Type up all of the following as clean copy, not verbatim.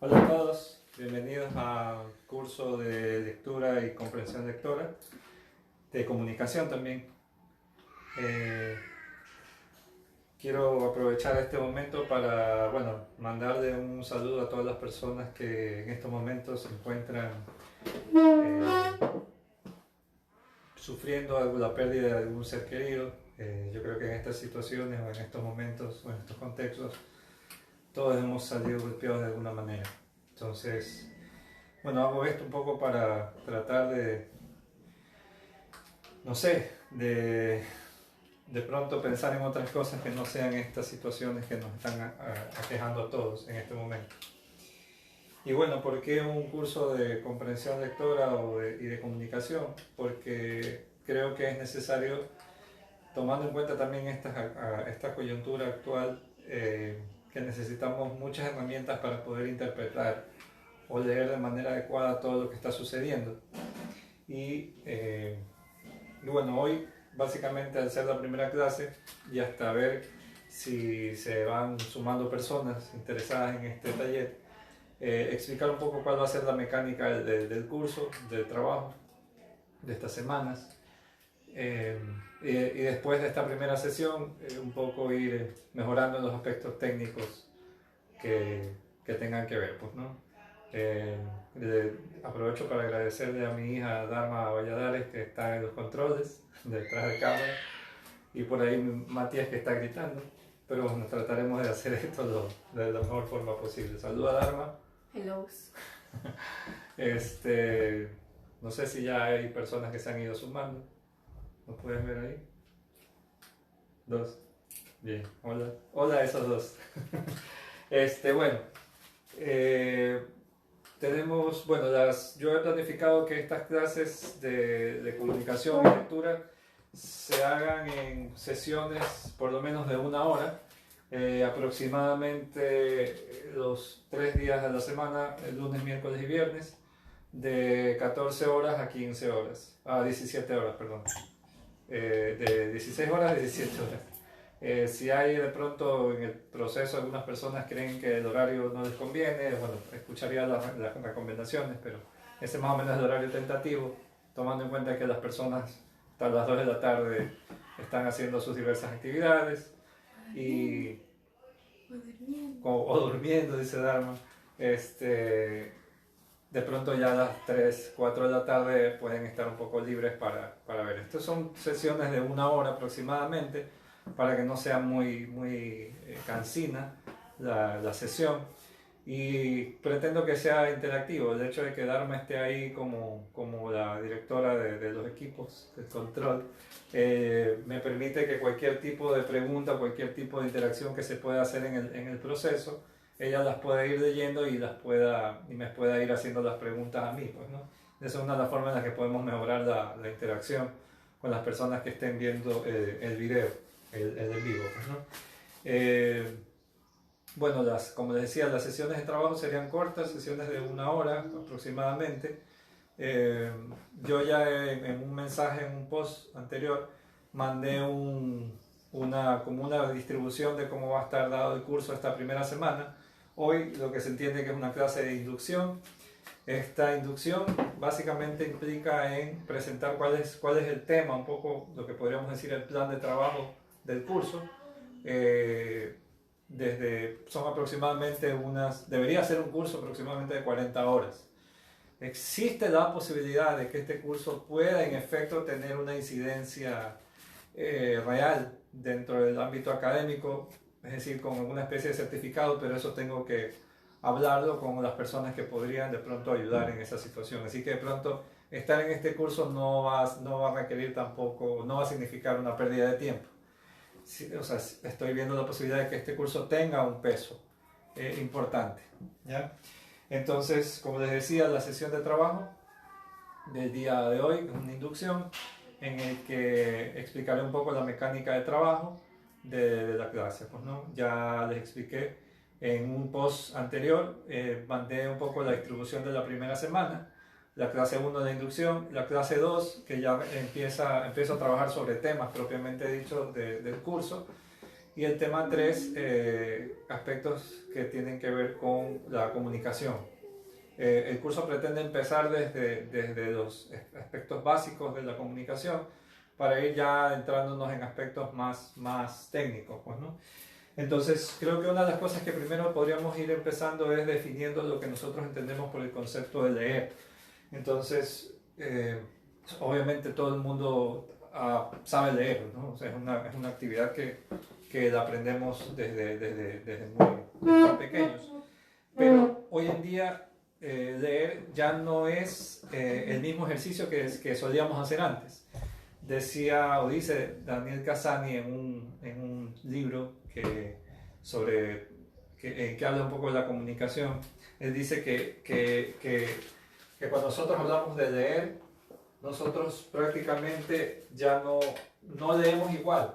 Hola a todos, bienvenidos al curso de lectura y comprensión lectora, de comunicación también. Eh, Quiero aprovechar este momento para, mandarle un saludo a todas las personas que en estos momentos se encuentran sufriendo la pérdida de algún ser querido. Yo creo que en estas situaciones o en estos momentos o en estos contextos todos hemos salido golpeados de alguna manera. Entonces, hago esto un poco para tratar de pronto pensar en otras cosas que no sean estas situaciones que nos están aquejando a todos en este momento. Y bueno, ¿por qué un curso de comprensión lectora y de comunicación? Porque creo que es necesario, tomando en cuenta también esta coyuntura actual, que necesitamos muchas herramientas para poder interpretar o leer de manera adecuada todo lo que está sucediendo. Y bueno, hoy básicamente al ser la primera clase y hasta ver si se van sumando personas interesadas en este taller, explicar un poco cuál va a ser la mecánica del curso, del trabajo, de estas semanas. Y después de esta primera sesión, un poco ir mejorando los aspectos técnicos que tengan que ver, pues, ¿no? Aprovecho para agradecerle a mi hija Dharma Valladares, que está en los controles detrás de cámara, y por ahí Matías, que está gritando, pero bueno, trataremos de hacer esto de la mejor forma posible. Saluda, Dharma. Hello. No sé si ya hay personas que se han ido sumando. ¿Nos pueden ver ahí? Dos. Bien, hola. Hola a esos dos. Bueno. Tenemos, yo he planificado que estas clases de comunicación y lectura se hagan en sesiones por lo menos de 1 hora, aproximadamente los 3 días de la semana, el lunes, miércoles y viernes, de 14 horas a 15 horas, a 17 horas, perdón, de 16 horas a 17 horas. Si hay de pronto en el proceso algunas personas creen que el horario no les conviene, bueno, escucharía las recomendaciones, pero ese más o menos es el horario tentativo, tomando en cuenta que las personas hasta las 2 de la tarde están haciendo sus diversas actividades o durmiendo, dice Dharma. De pronto ya a las 3, 4 de la tarde pueden estar un poco libres para ver. Estas son sesiones de 1 hora aproximadamente, para que no sea muy cansina la sesión, y pretendo que sea interactivo. El hecho de que Dharma esté ahí como la directora de los equipos de control me permite que cualquier tipo de pregunta, cualquier tipo de interacción que se pueda hacer en el proceso, ella las pueda ir leyendo y me pueda ir haciendo las preguntas a mí, pues, ¿no? Esa es una de las formas en las que podemos mejorar la interacción con las personas que estén viendo el video, el en vivo, pues, ¿no? Como les decía, las sesiones de trabajo serían cortas, sesiones de 1 hora aproximadamente. Yo ya en un mensaje, en un post anterior, mandé como una distribución de cómo va a estar dado el curso esta primera semana. Hoy lo que se entiende que es una clase de inducción. Esta inducción básicamente implica en presentar cuál es el tema, un poco lo que podríamos decir el plan de trabajo del curso. Son aproximadamente debería ser un curso aproximadamente de 40 horas. Existe la posibilidad de que este curso pueda en efecto tener una incidencia real dentro del ámbito académico, es decir, con alguna especie de certificado, pero eso tengo que hablarlo con las personas que podrían de pronto ayudar en esa situación. Así que de pronto estar en este curso no va a requerir tampoco, no va a significar una pérdida de tiempo. Sí, o sea, estoy viendo la posibilidad de que este curso tenga un peso importante, ¿ya? Entonces, como les decía, la sesión de trabajo del día de hoy es una inducción en el que explicaré un poco la mecánica de trabajo de la clase, pues, ¿no? Ya les expliqué en un post anterior, mandé un poco la distribución de la primera semana, la clase 1 de inducción, la clase 2 que ya empiezo a trabajar sobre temas propiamente dichos del curso, Y el tema 3, aspectos que tienen que ver con la comunicación. El curso pretende empezar desde los aspectos básicos de la comunicación para ir ya entrándonos en aspectos más técnicos, pues, ¿no? Entonces, creo que una de las cosas que primero podríamos ir empezando es definiendo lo que nosotros entendemos por el concepto de leer. Entonces, obviamente todo el mundo sabe leer, ¿no? O sea, es una actividad que la aprendemos desde muy pequeños. Pero hoy en día leer ya no es el mismo ejercicio que solíamos hacer antes. Decía o dice Daniel Cassani en un libro que habla un poco de la comunicación. Él dice que cuando nosotros hablamos de leer, nosotros prácticamente ya no leemos igual.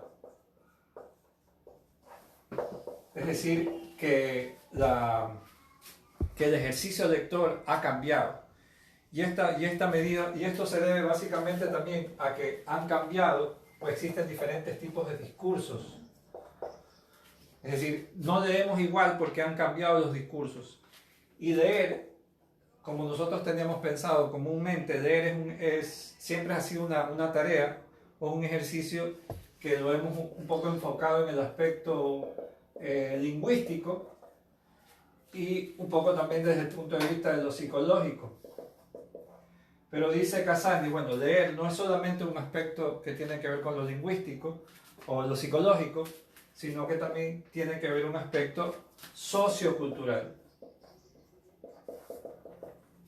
Es decir, que el ejercicio lector ha cambiado. Y esto se debe básicamente también a que han cambiado o existen diferentes tipos de discursos. Es decir, no leemos igual porque han cambiado los discursos. Y leer, como nosotros teníamos pensado comúnmente, leer siempre ha sido una tarea o un ejercicio que lo hemos un poco enfocado en el aspecto lingüístico y un poco también desde el punto de vista de lo psicológico. Pero dice Cassani, bueno, leer no es solamente un aspecto que tiene que ver con lo lingüístico o lo psicológico, sino que también tiene que ver un aspecto sociocultural.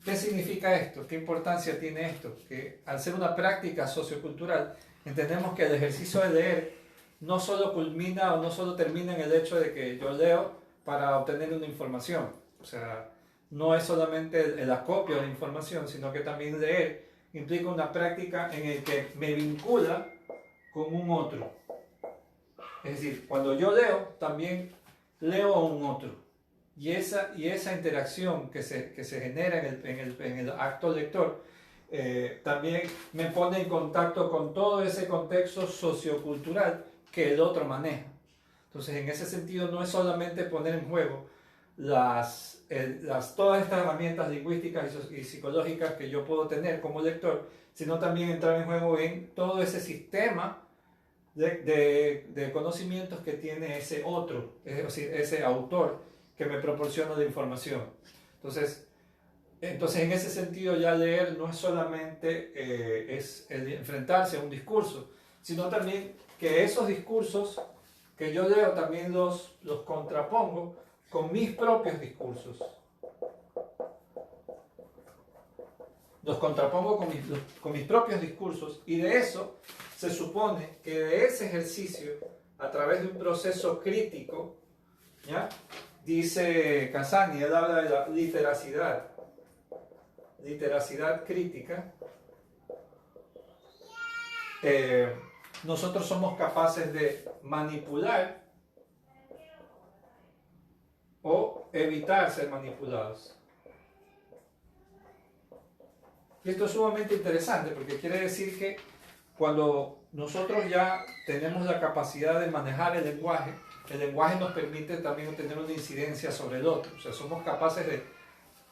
¿Qué significa esto? ¿Qué importancia tiene esto? Que al ser una práctica sociocultural, entendemos que el ejercicio de leer no solo culmina o no solo termina en el hecho de que yo leo para obtener una información. O sea, no es solamente el acopio de información, sino que también leer implica una práctica en la que me vincula con un otro. Es decir, cuando yo leo, también leo a un otro. Y esa interacción que se genera en el acto lector también me pone en contacto con todo ese contexto sociocultural que el otro maneja. Entonces, en ese sentido, no es solamente poner en juego todas estas herramientas lingüísticas y psicológicas que yo puedo tener como lector, sino también entrar en juego en todo ese sistema de conocimientos que tiene ese otro, es decir, ese autor que me proporciona la información. Entonces en ese sentido ya leer no es solamente es el enfrentarse a un discurso, sino también que esos discursos que yo leo también los contrapongo con mis propios discursos. Los contrapongo con mis propios discursos, y de eso se supone que de ese ejercicio, a través de un proceso crítico, ¿ya? Dice Cassani, él habla de la literacidad crítica. Nosotros somos capaces de manipular o evitar ser manipulados. Y esto es sumamente interesante porque quiere decir que cuando nosotros ya tenemos la capacidad de manejar el lenguaje nos permite también tener una incidencia sobre el otro. O sea, somos capaces de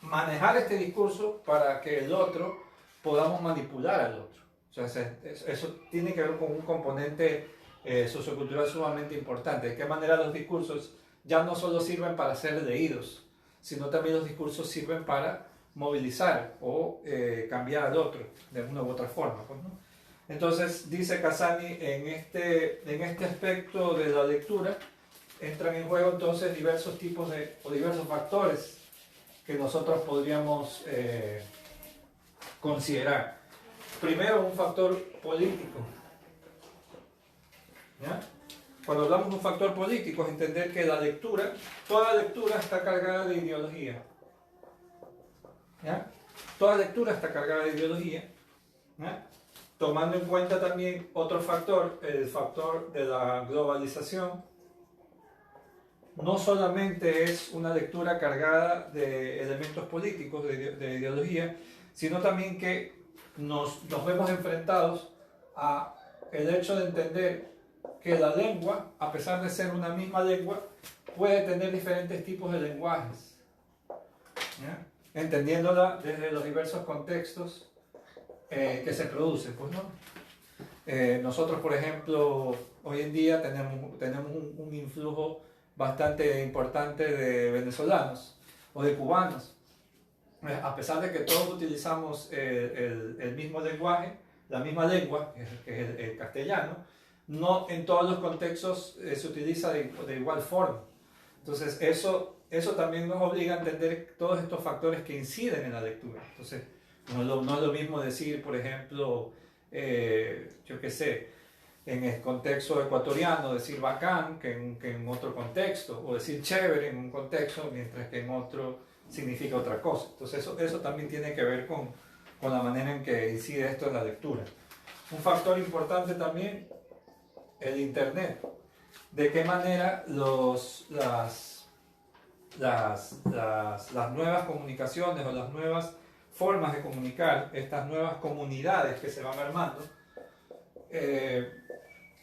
manejar este discurso para que el otro podamos manipular al otro. O sea, eso tiene que ver con un componente sociocultural sumamente importante. De qué manera los discursos ya no solo sirven para ser leídos, sino también los discursos sirven para movilizar o cambiar al otro de una u otra forma, pues, ¿no? Entonces, dice Cassani, en este aspecto de la lectura entran en juego entonces diversos tipos o diversos factores que nosotros podríamos considerar. Primero, un factor político. ¿Ya? Cuando hablamos de un factor político, es entender que toda lectura está cargada de ideología. ¿Ya? Toda lectura está cargada de ideología. ¿Ya? Tomando en cuenta también otro factor, el factor de la globalización. No solamente es una lectura cargada de elementos políticos, de ideología, sino también que nos vemos enfrentados a el hecho de entender que la lengua, a pesar de ser una misma lengua, puede tener diferentes tipos de lenguajes, ¿ya? Entendiéndola desde los diversos contextos que se producen, pues, ¿no? Nosotros, por ejemplo, hoy en día tenemos un influjo bastante importante de venezolanos o de cubanos. A pesar de que todos utilizamos el mismo lenguaje, la misma lengua, que es el castellano, no en todos los contextos se utiliza de igual forma. Entonces eso también nos obliga a entender todos estos factores que inciden en la lectura. Entonces no es lo mismo decir, por ejemplo, yo qué sé, en el contexto ecuatoriano decir bacán que en otro contexto, o decir chévere en un contexto, mientras que en otro significa otra cosa. Entonces eso también tiene que ver con la manera en que incide esto en la lectura. Un factor importante también, el internet. De qué manera las nuevas comunicaciones o las nuevas formas de comunicar, estas nuevas comunidades que se van armando,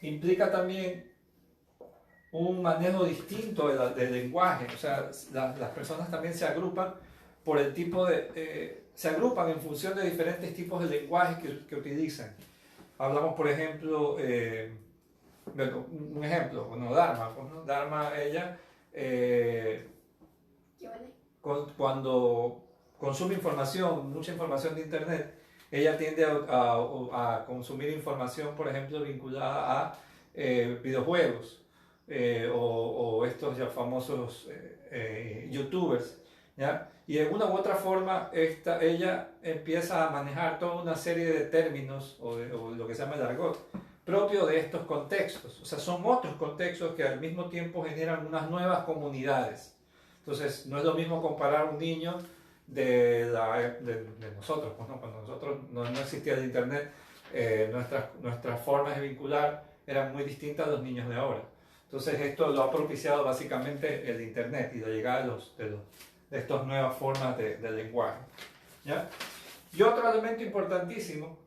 implica también un manejo distinto del lenguaje. O sea, las personas también se agrupan por el tipo se agrupan en función de diferentes tipos de lenguajes que utilizan. Hablamos, por ejemplo, un ejemplo, bueno, Dharma, pues, ¿no? Dharma, ella, cuando consume información, mucha información de internet, ella tiende a consumir información, por ejemplo, vinculada a videojuegos o estos ya famosos youtubers, ¿ya? Y de una u otra forma ella empieza a manejar toda una serie de términos o lo que se llama el argot propio de estos contextos. O sea, son otros contextos que al mismo tiempo generan unas nuevas comunidades. Entonces, no es lo mismo comparar un niño de nosotros, pues, ¿no? Cuando nosotros no existía el internet, nuestras formas de vincular eran muy distintas a los niños de ahora. Entonces esto lo ha propiciado básicamente el internet y la llegada de estas nuevas formas de lenguaje, ¿ya? Y otro elemento importantísimo,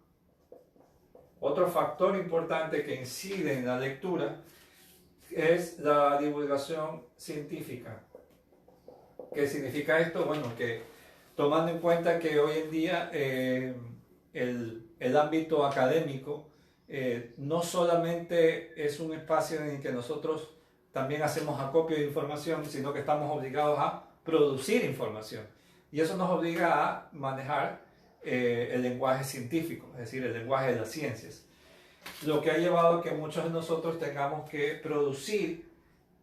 otro factor importante que incide en la lectura es la divulgación científica. ¿Qué significa esto? Bueno, que tomando en cuenta que hoy en día el ámbito académico no solamente es un espacio en el que nosotros también hacemos acopio de información, sino que estamos obligados a producir información. Y eso nos obliga a manejar el lenguaje científico, es decir, el lenguaje de las ciencias. Lo que ha llevado a que muchos de nosotros tengamos que producir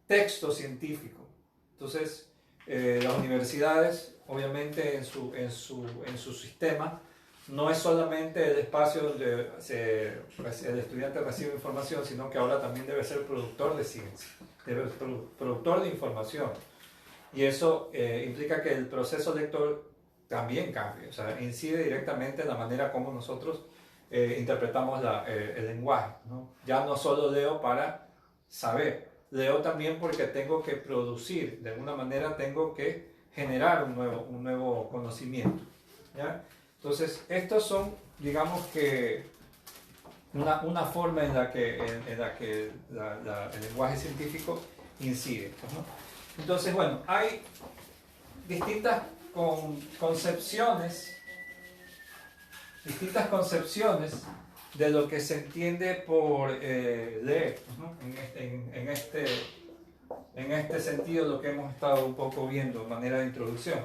texto científico. Entonces, las universidades, obviamente, en su sistema, no es solamente el espacio donde el estudiante recibe información, sino que ahora también debe ser productor de ciencia, debe ser productor de información. Y eso implica que el proceso lector también cambie, o sea, incide directamente en la manera como nosotros interpretamos el lenguaje, ¿no? Ya no solo leo para saber, leo también porque tengo que producir, de alguna manera tengo que generar un nuevo conocimiento, ¿ya? Entonces, estos son, digamos que, una forma en la que el lenguaje científico incide, ¿no? Entonces, bueno, hay distintas concepciones de lo que se entiende por leer, ¿no? En este sentido, lo que hemos estado un poco viendo de manera de introducción.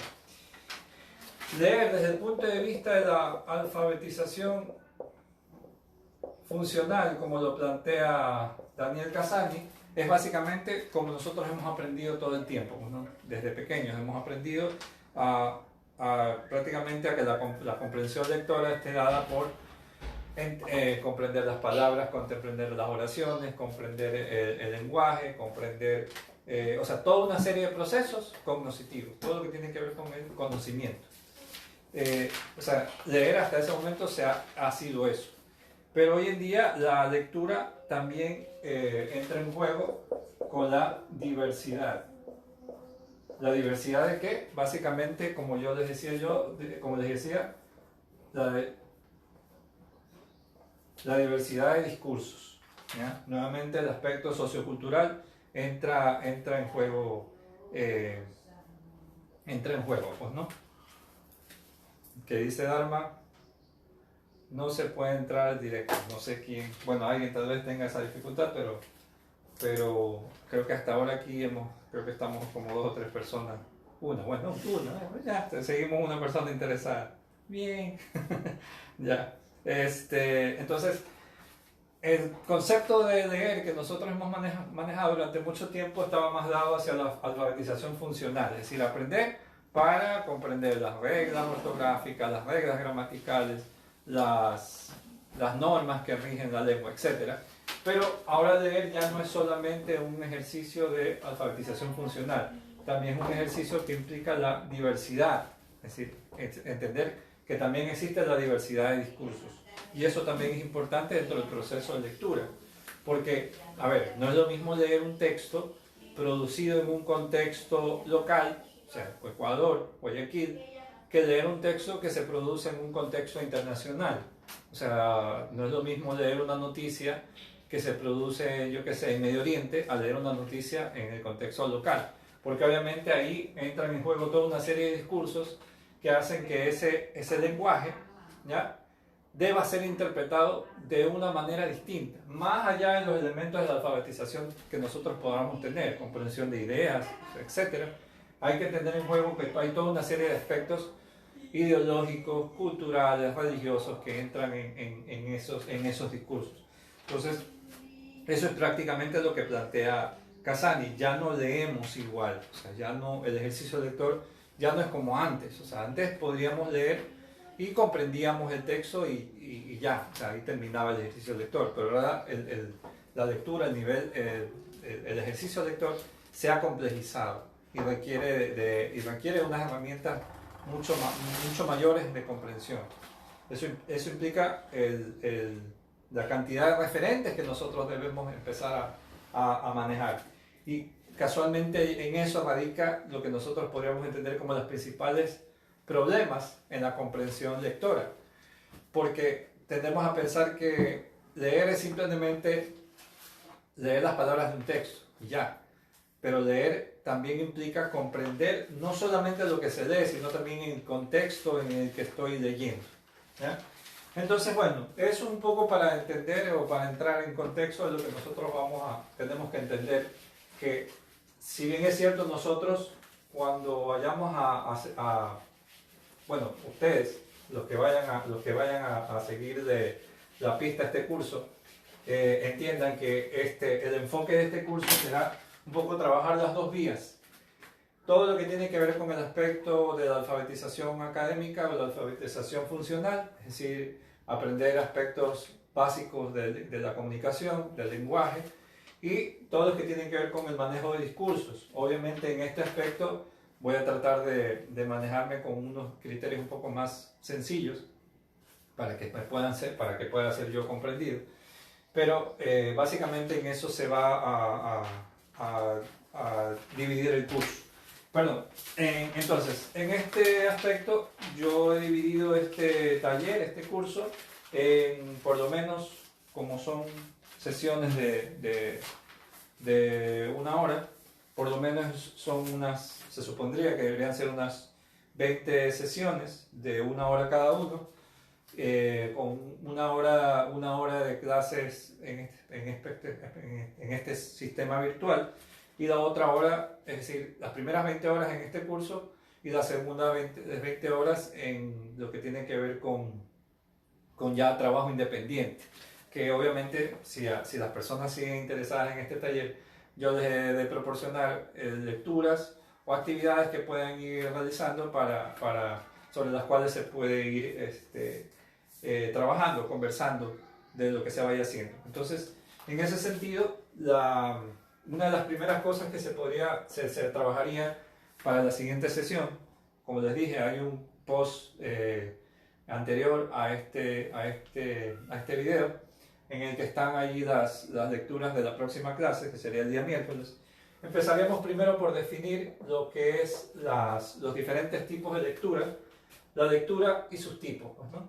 Leer desde el punto de vista de la alfabetización funcional, como lo plantea Daniel Cassani, es básicamente como nosotros hemos aprendido todo el tiempo, ¿no? Desde pequeños hemos aprendido prácticamente a que la comprensión lectora esté dada por comprender las palabras, comprender las oraciones, comprender el lenguaje, comprender, o sea, toda una serie de procesos cognitivos, todo lo que tiene que ver con el conocimiento. O sea, leer hasta ese momento ha sido eso. Pero hoy en día la lectura también entra en juego con la diversidad. ¿La diversidad de qué? Básicamente, como les decía, la diversidad de discursos. ¿ya? Nuevamente el aspecto sociocultural entra en juego, pues, ¿no? Que dice Dharma, no se puede entrar directo. No sé quién, bueno, alguien tal vez tenga esa dificultad, pero creo que hasta ahora aquí creo que estamos como 2 o 3 personas. Una, ya, seguimos una persona interesada. Bien, ya. Entonces, el concepto de leer que nosotros hemos manejado durante mucho tiempo estaba más dado hacia la alfabetización funcional, es decir, aprender para comprender las reglas ortográficas, las reglas gramaticales, las normas que rigen la lengua, etc. Pero ahora leer ya no es solamente un ejercicio de alfabetización funcional, también es un ejercicio que implica la diversidad, es decir, entender que también existe la diversidad de discursos. Y eso también es importante dentro del proceso de lectura. Porque, a ver, no es lo mismo leer un texto producido en un contexto local, o sea, Ecuador, Guayaquil, que leer un texto que se produce en un contexto internacional. O sea, no es lo mismo leer una noticia que se produce, yo qué sé, en Medio Oriente, a leer una noticia en el contexto local. Porque obviamente ahí entran en juego toda una serie de discursos que hacen que ese lenguaje, ¿ya?, deba ser interpretado de una manera distinta, más allá de los elementos de la alfabetización que nosotros podamos tener, comprensión de ideas, etc. Hay que tener en juego que hay toda una serie de aspectos ideológicos, culturales, religiosos que entran en esos discursos. Entonces, eso es prácticamente lo que plantea Casani. Ya no leemos igual, o sea, ya no, el ejercicio lector ya no es como antes. O sea, antes podríamos leer y comprendíamos el texto y ya, o sea, ahí terminaba el ejercicio lector. Pero ahora la lectura, el nivel, el ejercicio lector se ha complejizado y requiere unas herramientas mucho mayores de comprensión. Eso implica la cantidad de referentes que nosotros debemos empezar a manejar. Y casualmente en eso radica lo que nosotros podríamos entender como los principales problemas en la comprensión lectora. Porque tendemos a pensar que leer es simplemente leer las palabras de un texto y ya. Pero leer también implica comprender no solamente lo que se lee, sino también el contexto en el que estoy leyendo, ¿ya? Entonces, bueno, es un poco para entender o para entrar en contexto de lo que nosotros tenemos que entender, que si bien es cierto, nosotros cuando vayamos bueno, ustedes, los que vayan a seguir de la pista a este curso, entiendan que el enfoque de este curso será un poco trabajar las dos vías. Todo lo que tiene que ver con el aspecto de la alfabetización académica o la alfabetización funcional, es decir, aprender aspectos básicos de la comunicación, del lenguaje, y todo lo que tiene que ver con el manejo de discursos. Obviamente en este aspecto voy a tratar de manejarme con unos criterios un poco más sencillos para que pueda ser yo comprendido. Pero básicamente en eso se va a dividir el curso. Perdón, entonces, en este aspecto yo he dividido este taller, este curso, en por lo menos, como son sesiones de 1 hora, por lo menos se supondría que deberían ser unas 20 sesiones de 1 hora cada uno, con una hora de clases en este sistema virtual, y la otra hora, es decir, las primeras 20 horas en este curso y la segunda 20 horas en lo que tiene que ver con ya trabajo independiente, que obviamente si las personas siguen interesadas en este taller, yo les he de proporcionar lecturas o actividades que puedan ir realizando sobre las cuales se puede ir trabajando, conversando de lo que se vaya haciendo. Entonces, en ese sentido, una de las primeras cosas que se trabajaría para la siguiente sesión, como les dije, hay un post anterior a este video, en el que están allí las lecturas de la próxima clase, que sería el día miércoles. Empezaríamos primero por definir lo que es los diferentes tipos de lectura, la lectura y sus tipos, ¿no?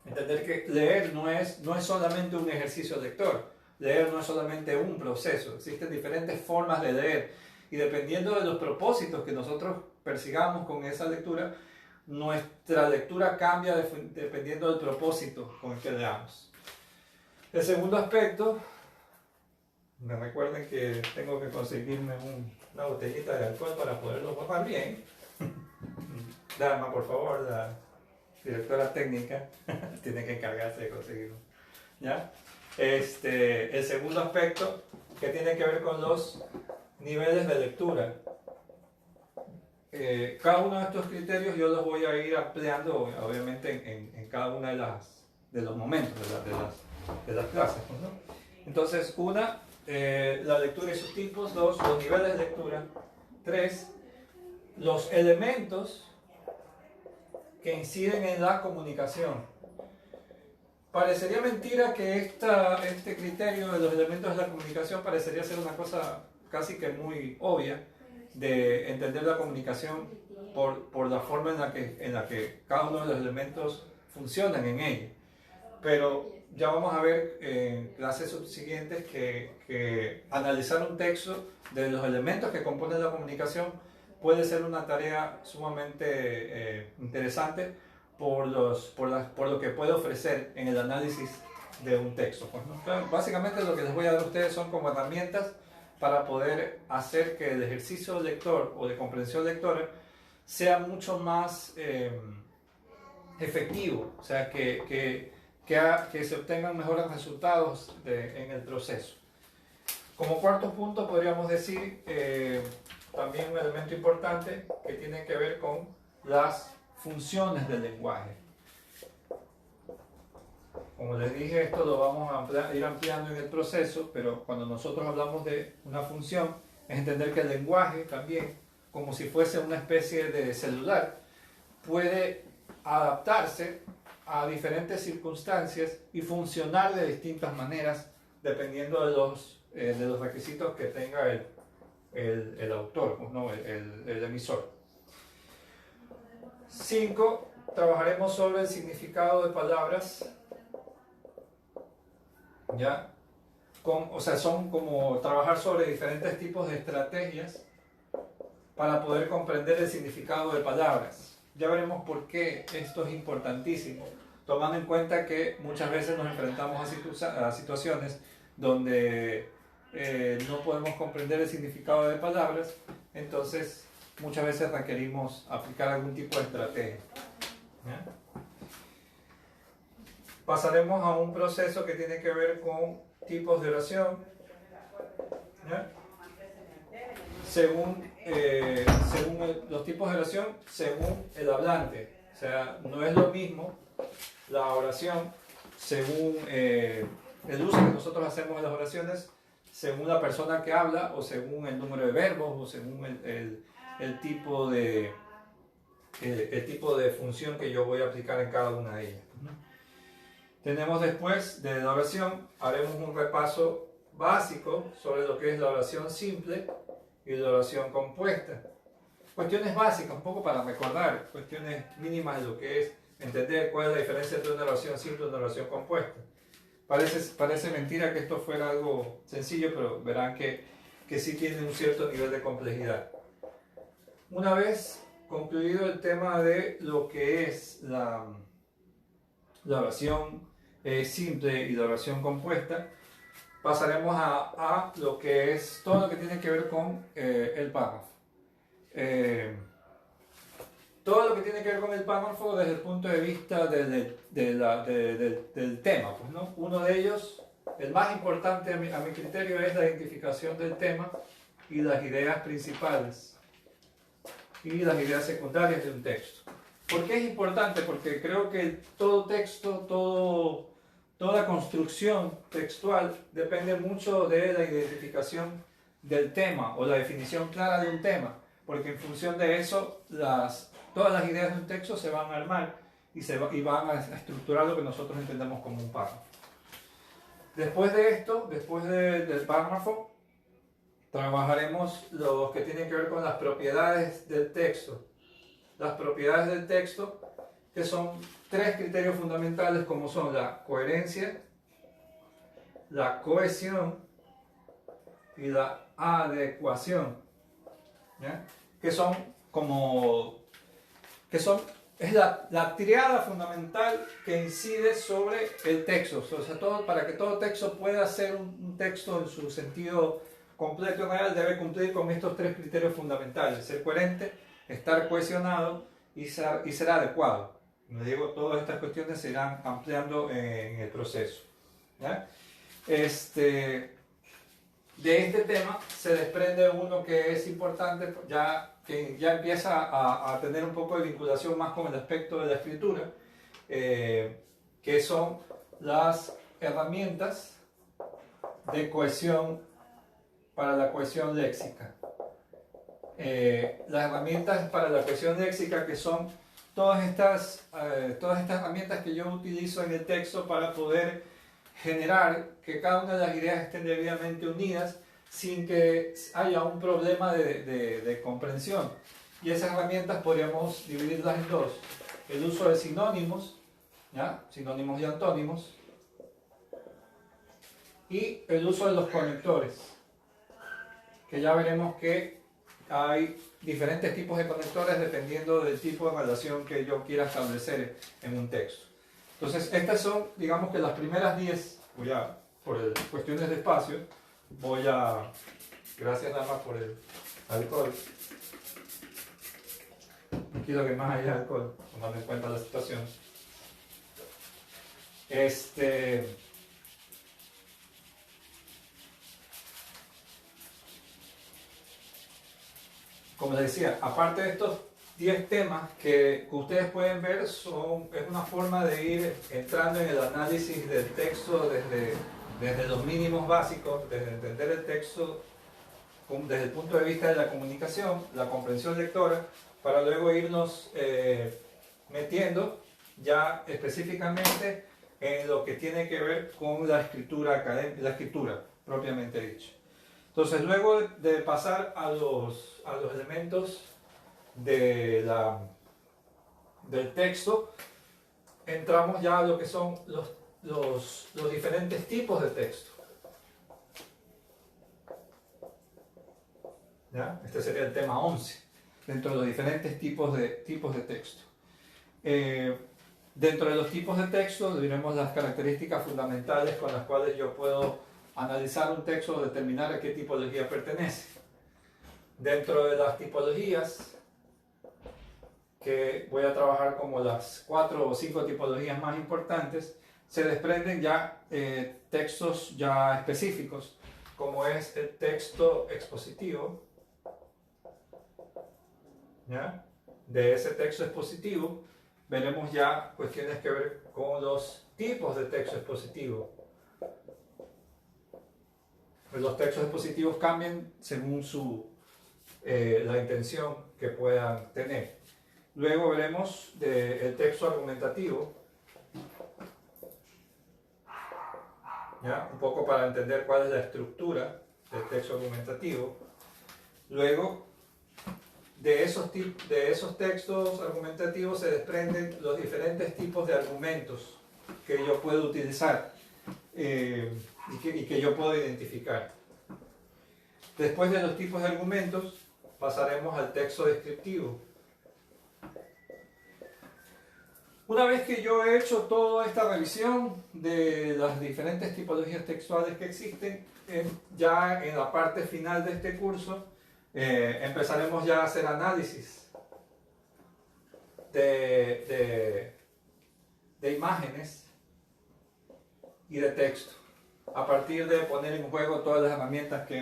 Entender que leer no es solamente un ejercicio lector, leer no es solamente un proceso, existen diferentes formas de leer y dependiendo de los propósitos que nosotros persigamos con esa lectura, nuestra lectura cambia dependiendo del propósito con el que leamos. El segundo aspecto, me recuerden que tengo que conseguirme una botellita de alcohol para poderlo tomar bien. Dama, por favor, la directora técnica tiene que encargarse de conseguirlo. ¿Ya? El segundo aspecto que tiene que ver con los niveles de lectura. Cada uno de estos criterios yo los voy a ir ampliando obviamente en cada uno de los momentos de las clases, ¿no? Entonces, la lectura y sus tipos. 2, los niveles de lectura. 3, los elementos que inciden en la comunicación. Parecería mentira que este criterio de los elementos de la comunicación parecería ser una cosa casi que muy obvia de entender la comunicación por la forma en la que cada uno de los elementos funcionan en ella. Pero ya vamos a ver en clases subsiguientes que analizar un texto de los elementos que componen la comunicación puede ser una tarea sumamente interesante por lo que puede ofrecer en el análisis de un texto. Pues, ¿no? Entonces, básicamente lo que les voy a dar a ustedes son como herramientas para poder hacer que el ejercicio lector o de comprensión lectora sea mucho más efectivo, o sea, que se obtengan mejores resultados en el proceso. Como cuarto punto podríamos decir también un elemento importante que tiene que ver con las funciones del lenguaje. Como les dije, esto lo vamos a ir ampliando en el proceso, pero cuando nosotros hablamos de una función, es entender que el lenguaje también, como si fuese una especie de celular, puede adaptarse a diferentes circunstancias y funcionar de distintas maneras dependiendo de los requisitos que tenga el autor, ¿no? el emisor. 5. Trabajaremos sobre el significado de palabras. ¿Ya? Son como trabajar sobre diferentes tipos de estrategias para poder comprender el significado de palabras. Ya veremos por qué esto es importantísimo, tomando en cuenta que muchas veces nos enfrentamos a situaciones donde no podemos comprender el significado de palabras, entonces muchas veces requerimos aplicar algún tipo de estrategia. ¿Ya? Pasaremos a un proceso que tiene que ver con tipos de oración. ¿Ya? Según los tipos de oración, según el hablante. O sea, no es lo mismo la oración según el uso que nosotros hacemos de las oraciones, según la persona que habla, o según el número de verbos, o según el tipo de función que yo voy a aplicar en cada una de ellas. Tenemos después de la oración, haremos un repaso básico sobre lo que es la oración simple y la oración compuesta. Cuestiones básicas, un poco para recordar, cuestiones mínimas de lo que es entender cuál es la diferencia entre una oración simple y una oración compuesta. Parece mentira que esto fuera algo sencillo, pero verán que sí tiene un cierto nivel de complejidad. Una vez concluido el tema de lo que es la oración simple y la oración compuesta, pasaremos a lo que es todo lo que tiene que ver con el párrafo. Todo lo que tiene que ver con el párrafo desde el punto de vista del tema, pues, ¿no? Uno de ellos, el más importante a mi criterio, es la identificación del tema y las ideas principales y las ideas secundarias de un texto. ¿Por qué es importante? Porque creo que todo texto, toda construcción textual depende mucho de la identificación del tema o la definición clara de un tema, porque en función de eso todas las ideas de un texto se van a armar y van a estructurar lo que nosotros entendemos como un párrafo. Después de esto, después del párrafo, trabajaremos lo que tiene que ver con las propiedades del texto. Las propiedades del texto, que son tres criterios fundamentales como son la coherencia, la cohesión y la adecuación, ¿ya? Es la triada fundamental que incide sobre el texto. O sea, para que todo texto pueda ser un texto en su sentido completo y real, debe cumplir con estos tres criterios fundamentales: ser coherente, estar cohesionado y ser adecuado. Como digo, todas estas cuestiones se irán ampliando en el proceso, ¿ya? De este tema se desprende uno que es importante, que ya empieza a tener un poco de vinculación más con el aspecto de la escritura, que son las herramientas de cohesión para la cohesión léxica. Las herramientas para la cohesión léxica, que son todas estas herramientas que yo utilizo en el texto para poder generar que cada una de las ideas estén debidamente unidas sin que haya un problema de comprensión. Y esas herramientas podríamos dividirlas en dos: el uso de sinónimos, ¿ya? Sinónimos y antónimos, y el uso de los conectores, que ya veremos que hay diferentes tipos de conectores dependiendo del tipo de relación que yo quiera establecer en un texto. Entonces, estas son, digamos que las primeras 10, por cuestiones de espacio, gracias nada más por el alcohol. No quiero que más haya alcohol, tomando en cuenta la situación. Como les decía, aparte de estos 10 temas que ustedes pueden ver, es una forma de ir entrando en el análisis del texto desde los mínimos básicos, desde entender el texto desde el punto de vista de la comunicación, la comprensión lectora, para luego irnos metiendo ya específicamente en lo que tiene que ver con la escritura propiamente dicha. Entonces, luego de pasar a los elementos del texto, entramos ya a lo que son los diferentes tipos de texto. ¿Ya? Este sería el tema 11, dentro de los diferentes tipos de texto. Dentro de los tipos de texto, diremos las características fundamentales con las cuales yo puedo analizar un texto o determinar a qué tipología pertenece. Dentro de las tipologías, que voy a trabajar como las 4 o 5 tipologías más importantes, se desprenden ya textos ya específicos, como es el texto expositivo. ¿Ya? De ese texto expositivo veremos ya cuestiones que ver con los tipos de texto expositivo. Pues los textos expositivos cambian según la intención que puedan tener. Luego veremos el texto argumentativo, ¿ya? Un poco para entender cuál es la estructura del texto argumentativo. Luego, de esos textos argumentativos se desprenden los diferentes tipos de argumentos que yo puedo utilizar y que yo puedo identificar. Después de los tipos de argumentos, pasaremos al texto descriptivo. Una vez que yo he hecho toda esta revisión de las diferentes tipologías textuales que existen, ya en la parte final de este curso, empezaremos ya a hacer análisis de imágenes y de texto, a partir de poner en juego todas las herramientas que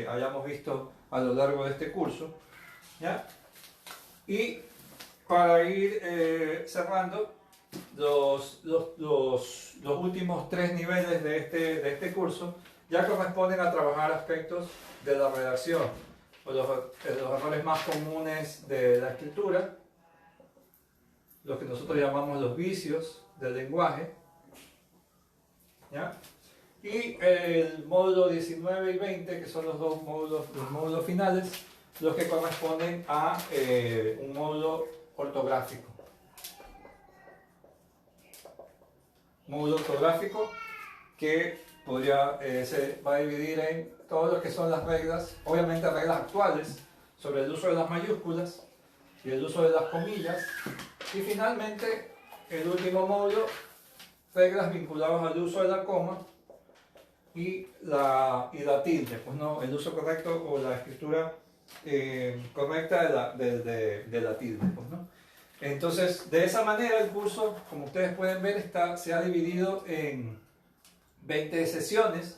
hayamos visto a lo largo de este curso, ¿ya? Y para ir cerrando, los últimos 3 niveles de este curso ya corresponden a trabajar aspectos de la redacción, o los errores más comunes de la escritura, lo que nosotros llamamos los vicios del lenguaje, ¿ya? Y el módulo 19 y 20, que son los módulos finales, los que corresponden a un módulo ortográfico. módulo ortográfico que se va a dividir en todo lo que son las reglas, obviamente reglas actuales sobre el uso de las mayúsculas y el uso de las comillas, y finalmente el último módulo, reglas vinculadas al uso de la coma y la tilde, pues no, el uso correcto o la escritura correcta de la tilde, pues no. Entonces, de esa manera el curso, como ustedes pueden ver, se ha dividido en 20 sesiones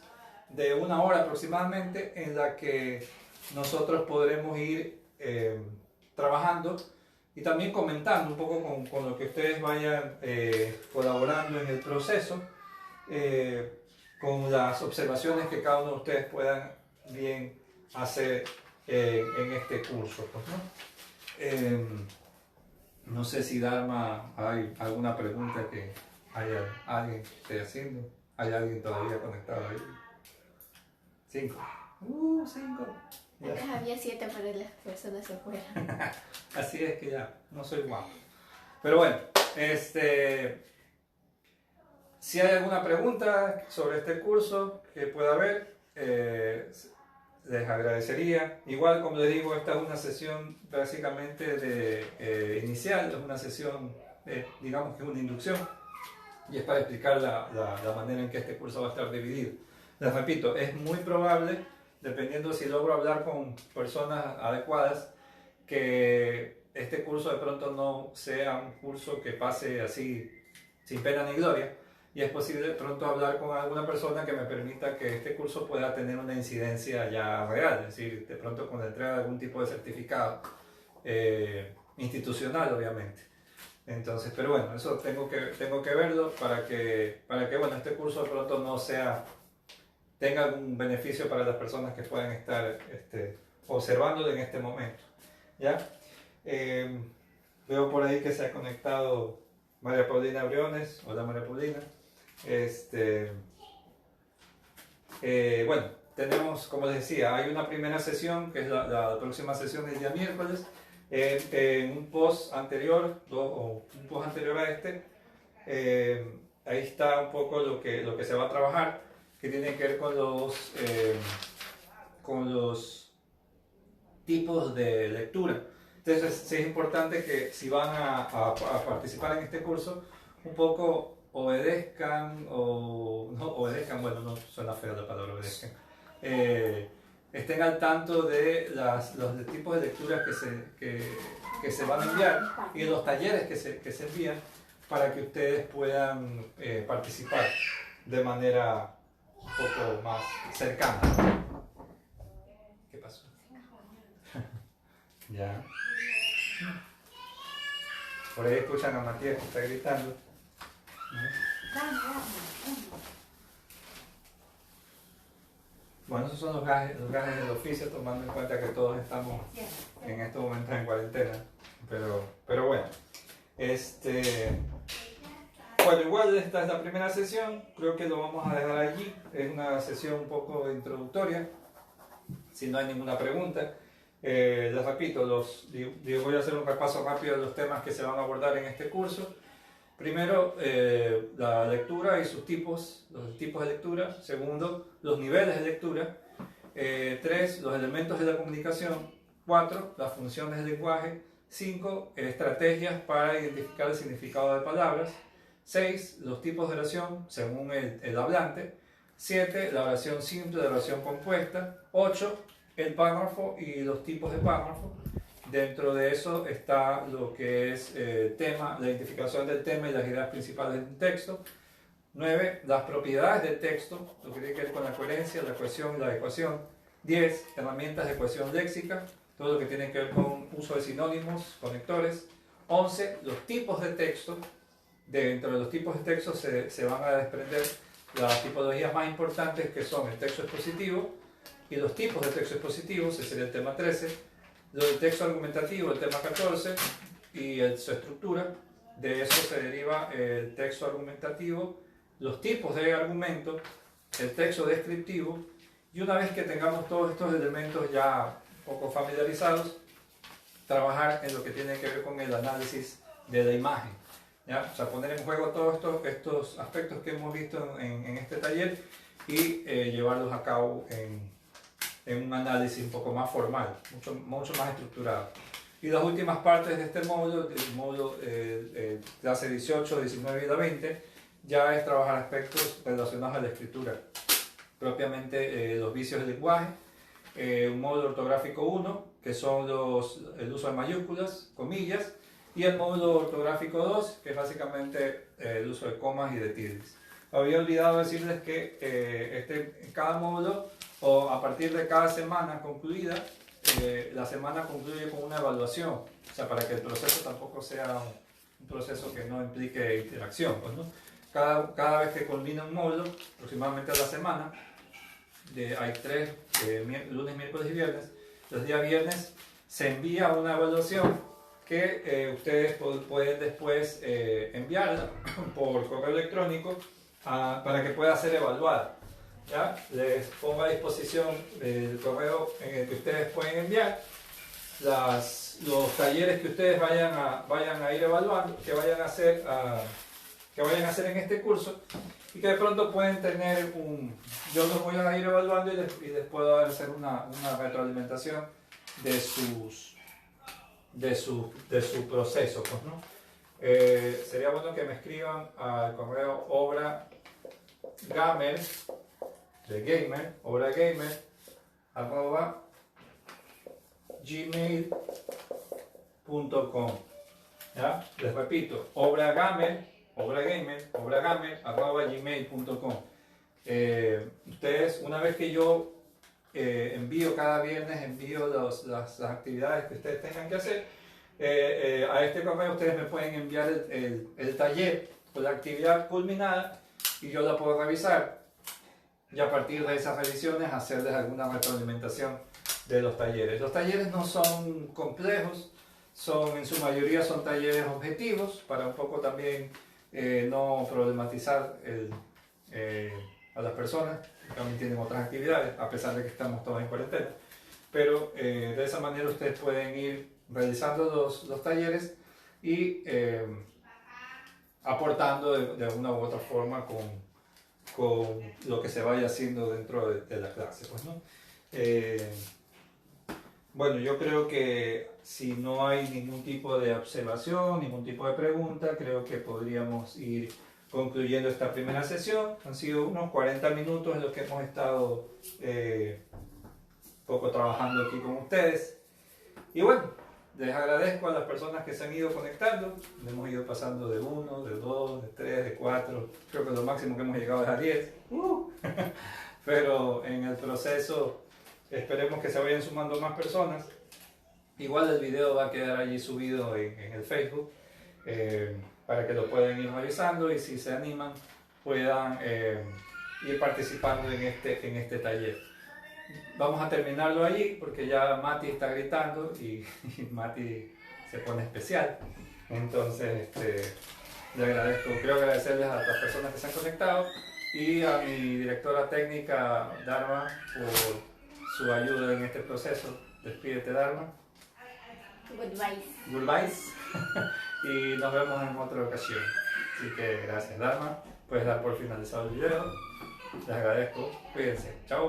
de 1 hora aproximadamente, en la que nosotros podremos ir trabajando y también comentando un poco con lo que ustedes vayan colaborando en el proceso, con las observaciones que cada uno de ustedes puedan bien hacer en este curso, pues, ¿no? No sé si Dharma hay alguna pregunta que haya alguien que esté haciendo. ¿Hay alguien todavía conectado ahí? 5. 5. Antes había 7, pero las personas se fueron. Así es que ya, no soy guapo. Pero bueno, si hay alguna pregunta sobre este curso que pueda haber, les agradecería. Igual, como les digo, esta es una sesión básicamente inicial, es una sesión, digamos que es una inducción, y es para explicar la manera en que este curso va a estar dividido. Les repito, es muy probable, dependiendo si logro hablar con personas adecuadas, que este curso de pronto no sea un curso que pase así sin pena ni gloria, y es posible de pronto hablar con alguna persona que me permita que este curso pueda tener una incidencia ya real, es decir, de pronto con la entrega de algún tipo de certificado institucional, obviamente. Entonces, pero bueno, eso tengo que verlo para que bueno, este curso de pronto no tenga algún beneficio para las personas que puedan estar observándolo en este momento. ¿Ya? Veo por ahí que se ha conectado María Paulina Briones. Hola, María Paulina. Bueno, tenemos, como les decía, hay una primera sesión que es la próxima sesión el día miércoles. En un post anterior, un post anterior a ahí está un poco lo que se va a trabajar, que tiene que ver con los tipos de lectura. Entonces, sí es importante que si van a participar en este curso, un poco obedezcan, o no obedezcan, bueno, no suena feo la palabra obedezcan, estén al tanto de los tipos de lecturas que se van a enviar y de los talleres que se envían, para que ustedes puedan participar de manera un poco más cercana. ¿Qué pasó? Ya. Por ahí escuchan a Matías que está gritando. Bueno, esos son los gajes del oficio, tomando en cuenta que todos estamos en estos momentos en cuarentena. Pero bueno, bueno, igual esta es la primera sesión, creo que lo vamos a dejar allí. Es una sesión un poco introductoria, si no hay ninguna pregunta. Les repito, voy a hacer un repaso rápido de los temas que se van a abordar en este curso. Primero, la lectura y sus tipos, los tipos de lectura. Segundo, los niveles de lectura. 3, los elementos de la comunicación. 4, las funciones del lenguaje. 5, estrategias para identificar el significado de palabras. 6, los tipos de oración según el hablante. 7, la oración simple, la oración compuesta. 8, el párrafo y los tipos de párrafo. Dentro de eso está lo que es tema, la identificación del tema y las ideas principales de un texto. 9, las propiedades del texto, lo que tiene que ver con la coherencia, la cohesión y la adecuación. 10, herramientas de cohesión léxica, todo lo que tiene que ver con uso de sinónimos, conectores. 11, los tipos de texto. Dentro de los tipos de texto se van a desprender las tipologías más importantes, que son el texto expositivo y los tipos de texto expositivo, ese sería el tema 13. Lo del texto argumentativo, el tema 14, y su estructura. De eso se deriva el texto argumentativo, los tipos de argumento, el texto descriptivo, y una vez que tengamos todos estos elementos ya un poco familiarizados, trabajar en lo que tiene que ver con el análisis de la imagen. ¿ya? O sea, poner en juego todos estos aspectos que hemos visto en este taller y llevarlos a cabo en un análisis un poco más formal, mucho más estructurado. Y las últimas partes de este módulo, el módulo clase 18, 19 y la 20, ya es trabajar aspectos relacionados a la escritura, propiamente los vicios del lenguaje, un módulo ortográfico 1, que son el uso de mayúsculas, comillas, y el módulo ortográfico 2, que es básicamente el uso de comas y de tildes. Había olvidado decirles que cada módulo, o a partir de cada semana concluida, la semana concluye con una evaluación, o sea, para que el proceso tampoco sea un proceso que no implique interacción, pues, ¿no? Cada vez que culmina un módulo, aproximadamente a la semana, hay 3, lunes, miércoles y viernes. Los días viernes se envía una evaluación que ustedes pueden después enviarla por correo electrónico para que pueda ser evaluada. ¿Ya? Les pongo a disposición el correo en el que ustedes pueden enviar los talleres que ustedes vayan a ir evaluando, que vayan a hacer en este curso, y que de pronto pueden tener yo los voy a ir evaluando y les puedo hacer una retroalimentación de su proceso, pues, ¿no? Sería bueno que me escriban al correo obragamer, de gamer, obragamer, @gmail.com. ¿Ya? Les repito, obragamer, @gmail.com. Ustedes, una vez que yo envío cada viernes, envío las actividades que ustedes tengan que hacer, a este correo ustedes me pueden enviar el taller o la actividad culminada y yo la puedo revisar, y a partir de esas revisiones hacerles alguna retroalimentación de los talleres. Los talleres no son complejos, en su mayoría son talleres objetivos, para un poco también no problematizar a las personas que también tienen otras actividades, a pesar de que estamos todos en cuarentena. Pero de esa manera ustedes pueden ir realizando los talleres y aportando de una u otra forma con lo que se vaya haciendo dentro de la clase, pues, ¿no? Bueno, yo creo que si no hay ningún tipo de observación, ningún tipo de pregunta, creo que podríamos ir concluyendo esta primera sesión. Han sido unos 40 minutos en los que hemos estado poco trabajando aquí con ustedes. Y bueno, les agradezco a las personas que se han ido conectando. Hemos ido pasando de 1, de 2, de 3, de 4. Creo que lo máximo que hemos llegado es a 10. Pero en el proceso esperemos que se vayan sumando más personas. Igual el video va a quedar allí subido en el Facebook para que lo puedan ir revisando, y si se animan puedan ir participando en este taller. Vamos a terminarlo allí porque ya Mati está gritando y Mati se pone especial. Entonces le agradezco, quiero agradecerles a las personas que se han conectado y a mi directora técnica Dharma por su ayuda en este proceso. Despídete, Dharma. Goodbye. Goodbye. Y nos vemos en otra ocasión. Así que gracias, Dharma. Puedes dar por finalizado el video. Les agradezco. Cuídense. Chao.